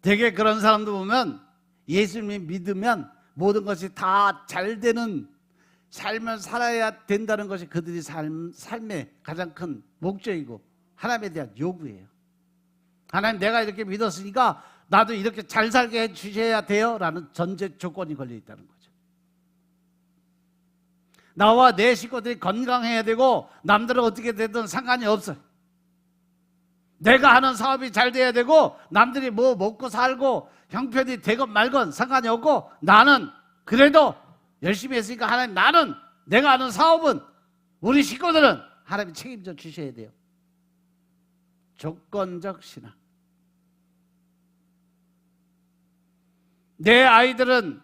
되게 그런 사람도 보면 예수님 믿으면 모든 것이 다 잘 되는 삶을 살아야 된다는 것이 그들이 삶의 가장 큰 목적이고 하나님에 대한 요구예요. 하나님, 내가 이렇게 믿었으니까 나도 이렇게 잘 살게 해주셔야 돼요 라는 전제 조건이 걸려 있다는 거죠. 나와 내 식구들이 건강해야 되고 남들은 어떻게 되든 상관이 없어요. 내가 하는 사업이 잘 돼야 되고 남들이 뭐 먹고 살고 형편이 되건 말건 상관이 없고 나는 그래도 열심히 했으니까 하나님, 나는 내가 하는 사업은 우리 식구들은 하나님이 책임져 주셔야 돼요. 조건적 신앙. 내 아이들은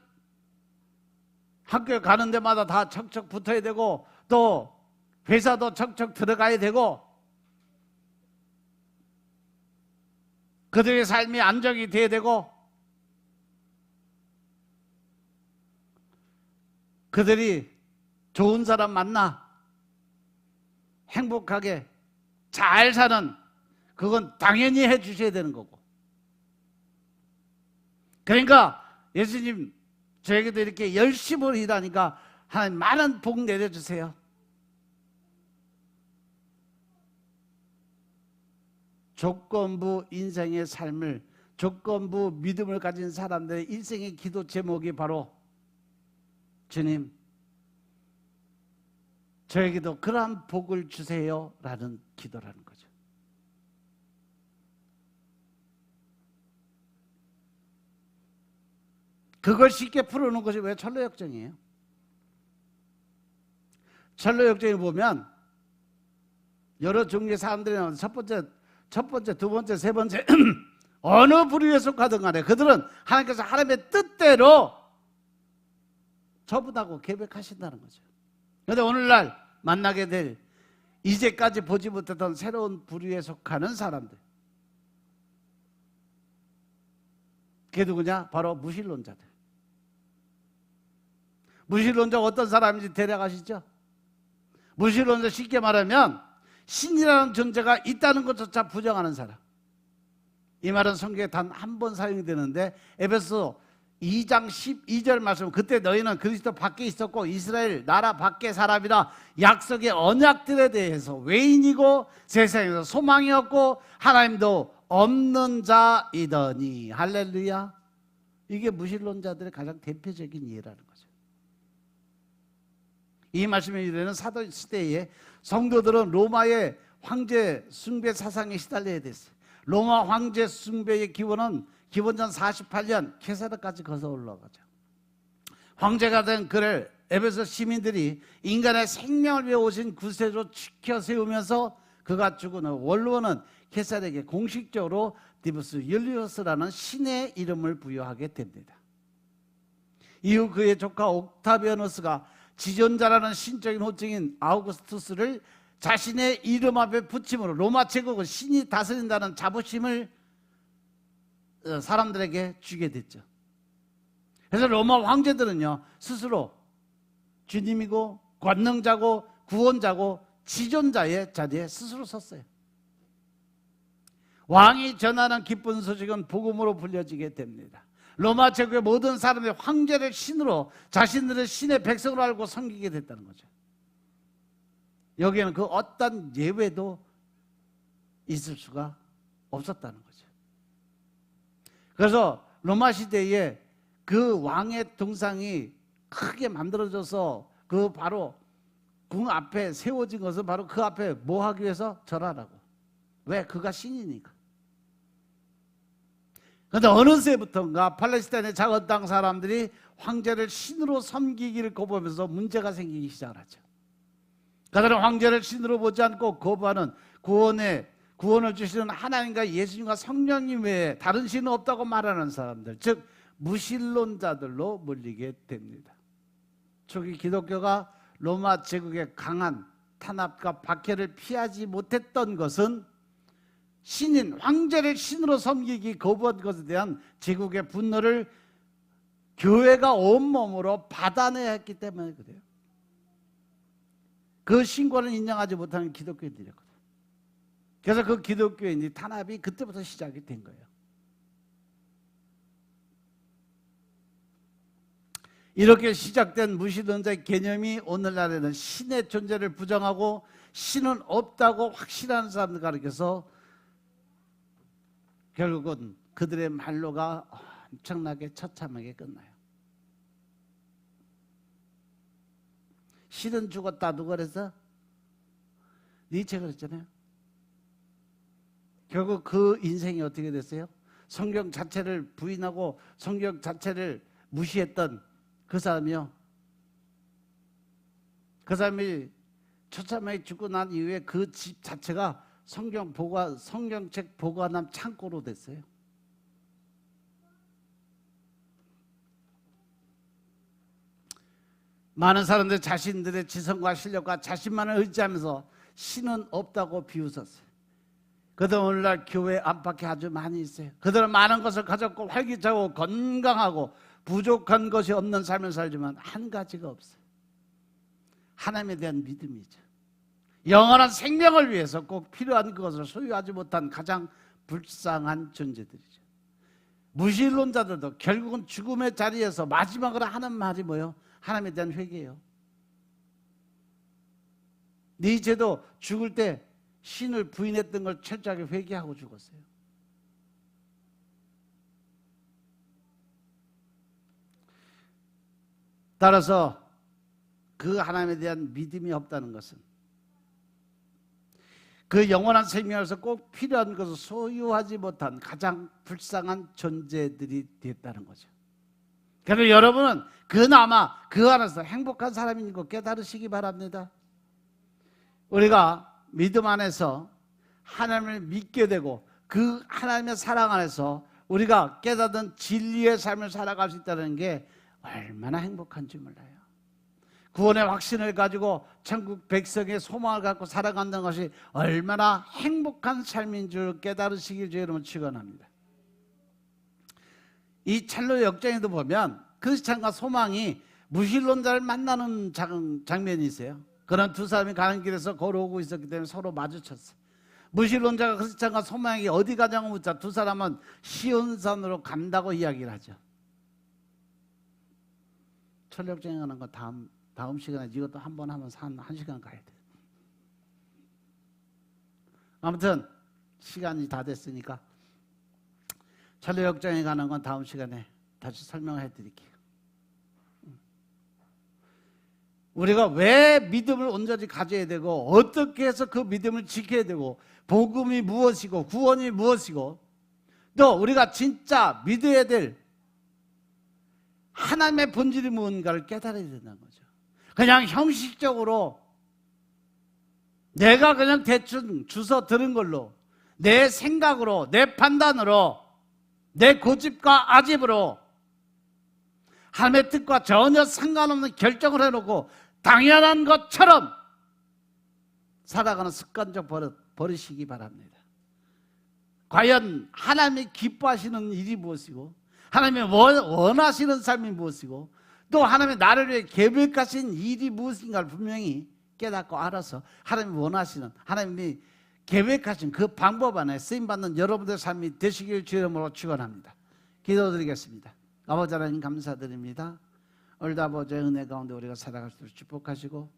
학교에 가는 데마다 다 척척 붙어야 되고 또 회사도 척척 들어가야 되고 그들의 삶이 안정이 돼야 되고 그들이 좋은 사람 만나 행복하게 잘 사는, 그건 당연히 해 주셔야 되는 거고. 그러니까 예수님 저에게도 이렇게 열심히 일하니까 하나님 많은 복 내려주세요. 조건부 인생의 삶을, 조건부 믿음을 가진 사람들의 일생의 기도 제목이 바로 주님, 저에게도 그러한 복을 주세요 라는 기도라는 거죠. 그걸 쉽게 풀어놓은 것이 왜 철로역정이에요? 철로역정에 보면 여러 종류의 사람들이 나오는데 첫 번째, 두 번째, 세 번째 어느 부류에 속하든 간에 그들은 하나님께서 하나님의 뜻대로 처분하고 계획하신다는 거죠. 그런데 오늘날 만나게 될 이제까지 보지 못했던 새로운 부류에 속하는 사람들, 그게 누구냐? 바로 무신론자들. 무신론자가 어떤 사람인지 대략 아시죠? 무신론자, 쉽게 말하면 신이라는 존재가 있다는 것조차 부정하는 사람. 이 말은 성경에 단 한 번 사용이 되는데 에베소 2장 12절 말씀, 그때 너희는 그리스도 밖에 있었고 이스라엘 나라 밖의 사람이라 약속의 언약들에 대해서 외인이고 세상에서 소망이 없고 하나님도 없는 자이더니. 할렐루야. 이게 무신론자들의 가장 대표적인 이해라는 거죠. 이 말씀의 이르는 사도 시대에 성도들은 로마의 황제 숭배 사상에 시달려야 됐어요. 로마 황제 숭배의 기원은 기원전 48년 케사르까지 거슬러 올라가죠. 황제가 된 그를 에베소 시민들이 인간의 생명을 위해 오신 구세주로 지켜 세우면서 그가 죽은 후 원로는 케사르에게 공식적으로 디부스 율리우스라는 신의 이름을 부여하게 됩니다. 이후 그의 조카 옥타비아누스가 지존자라는 신적인 호칭인 아우구스투스를 자신의 이름 앞에 붙임으로 로마 제국은 신이 다스린다는 자부심을 사람들에게 주게 됐죠. 그래서 로마 황제들은요, 스스로 주님이고 권능자고 구원자고 지존자의 자리에 스스로 섰어요. 왕이 전하는 기쁜 소식은 복음으로 불려지게 됩니다. 로마 제국의 모든 사람들이 황제를 신으로 자신들의 신의 백성으로 알고 섬기게 됐다는 거죠. 여기에는 그 어떤 예외도 있을 수가 없었다는 거죠. 그래서 로마 시대에 그 왕의 동상이 크게 만들어져서 그 바로 궁 앞에 세워진 것은 바로 그 앞에 뭐 하기 위해서? 절하라고. 왜? 그가 신이니까. 그런데 어느새부터인가 팔레스타인의 작은 땅 사람들이 황제를 신으로 섬기기를 거부하면서 문제가 생기기 시작하죠. 그들은 황제를 신으로 보지 않고 거부하는 구원을 주시는 하나님과 예수님과 성령님 외에 다른 신은 없다고 말하는 사람들, 즉 무신론자들로 몰리게 됩니다. 초기 기독교가 로마 제국의 강한 탄압과 박해를 피하지 못했던 것은 신인, 황제를 신으로 섬기기 거부한 것에 대한 제국의 분노를 교회가 온몸으로 받아내야 했기 때문에 그래요. 그 신권을 인정하지 못하는 기독교인들이었거든요. 그래서 그 기독교인이 탄압이 그때부터 시작이 된 거예요. 이렇게 시작된 무신론자의 개념이 오늘날에는 신의 존재를 부정하고 신은 없다고 확신하는 사람들 가리켜서 결국은 그들의 말로가 엄청나게 처참하게 끝나요. 신은 죽었다 누가 그래서? 니체가 그랬잖아요. 결국 그 인생이 어떻게 됐어요? 성경 자체를 부인하고 성경 자체를 무시했던 그 사람이요. 그 사람이 처참하게 죽고 난 이후에 그 집 자체가 성경책 보관함 창고로 됐어요. 많은 사람들 자신들의 지성과 실력과 자신만을 의지하면서 신은 없다고 비웃었어요. 그들은 오늘날 교회 안팎에 아주 많이 있어요. 그들은 많은 것을 가졌고 활기차고 건강하고 부족한 것이 없는 삶을 살지만 한 가지가 없어요. 하나님에 대한 믿음이죠. 영원한 생명을 위해서 꼭 필요한 그것을 소유하지 못한 가장 불쌍한 존재들이죠. 무신론자들도 결국은 죽음의 자리에서 마지막으로 하는 말이 뭐예요? 하나님에 대한 회개예요. 니체도 죽을 때 신을 부인했던 걸 철저하게 회개하고 죽었어요. 따라서 그 하나님에 대한 믿음이 없다는 것은 그 영원한 생명에서 꼭 필요한 것을 소유하지 못한 가장 불쌍한 존재들이 됐다는 거죠. 그래서 여러분은 그나마 그 안에서 행복한 사람인 거 깨달으시기 바랍니다. 우리가 믿음 안에서 하나님을 믿게 되고 그 하나님의 사랑 안에서 우리가 깨닫은 진리의 삶을 살아갈 수 있다는 게 얼마나 행복한지 몰라요. 구원의 확신을 가지고 천국 백성의 소망을 갖고 살아간다는 것이 얼마나 행복한 삶인 줄 깨달으시길 주 여러분 축원합니다. 이 찰로 역정에도 보면 크리스찬과 소망이 무신론자를 만나는 장면이 있어요. 그런 두 사람이 가는 길에서 걸어오고 있었기 때문에 서로 마주쳤어요. 무신론자가 크리스찬과 소망이 어디 가냐고 묻자 두 사람은 시온산으로 간다고 이야기를 하죠. 철력정에 가는 거 다음 시간에 이것도 한 번 하면 한 시간 가야 돼. 아무튼 시간이 다 됐으니까 철력정에 가는 건 다음 시간에 다시 설명해 드릴게요. 우리가 왜 믿음을 온전히 가져야 되고 어떻게 해서 그 믿음을 지켜야 되고 복음이 무엇이고 구원이 무엇이고 또 우리가 진짜 믿어야 될 하나님의 본질이 무언가를 깨달아야 된다는 거죠. 그냥 형식적으로 내가 그냥 대충 주워 들은 걸로 내 생각으로 내 판단으로 내 고집과 아집으로 하나님의 뜻과 전혀 상관없는 결정을 해놓고 당연한 것처럼 살아가는 습관적 버릇이기 바랍니다. 과연 하나님이 기뻐하시는 일이 무엇이고 하나님이 원하시는 삶이 무엇이고 또 하나님이 나를 위해 계획하신 일이 무엇인가를 분명히 깨닫고 알아서 하나님이 원하시는 하나님이 계획하신 그 방법 안에 쓰임받는 여러분들의 삶이 되시길 주의 이름으로 축원합니다. 기도드리겠습니다. 아버지 하나님 감사드립니다. 오늘도 아버지의 은혜 가운데 우리가 살아갈 수 있도록 축복하시고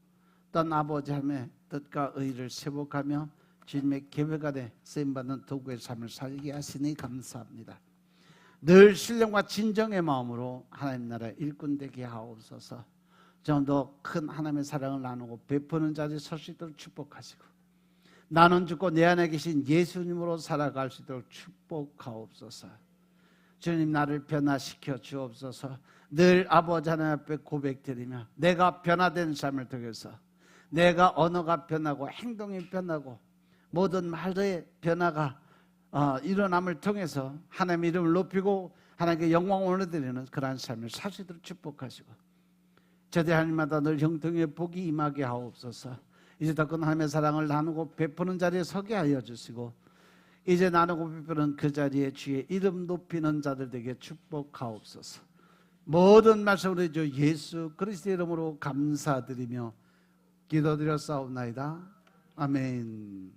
또한 아버지 하나님의 뜻과 의를 세복하며 주님의 계획 안에 쓰임받는 도구의 삶을 살게 하시니 감사합니다. 늘 신령과 진정의 마음으로 하나님 나라 일꾼 되게 하옵소서. 좀 더 큰 하나님의 사랑을 나누고 베푸는 자리에 설 수 있도록 축복하시고 나는 죽고 내 안에 계신 예수님으로 살아갈 수 있도록 축복하옵소서. 주님 나를 변화시켜 주옵소서. 늘 아버지 하나님 앞에 고백드리며 내가 변화된 삶을 통해서 내가 언어가 변하고 행동이 변하고 모든 말의 변화가 일어남을 통해서 하나님의 이름을 높이고 하나님께 영광을 올려드리는 그러한 삶을 사시도록 축복하시고 저대 하나님마다 늘 형통의 복이 임하게 하옵소서. 이제 더 큰 하나님의 사랑을 나누고 베푸는 자리에 서게 하여 주시고 이제 나누고 베푸는 그 자리에 주의 이름 높이는 자들 되게 축복하옵소서. 모든 말씀으로 주 예수 그리스도의 이름으로 감사드리며 기도드렸사옵나이다. 아멘.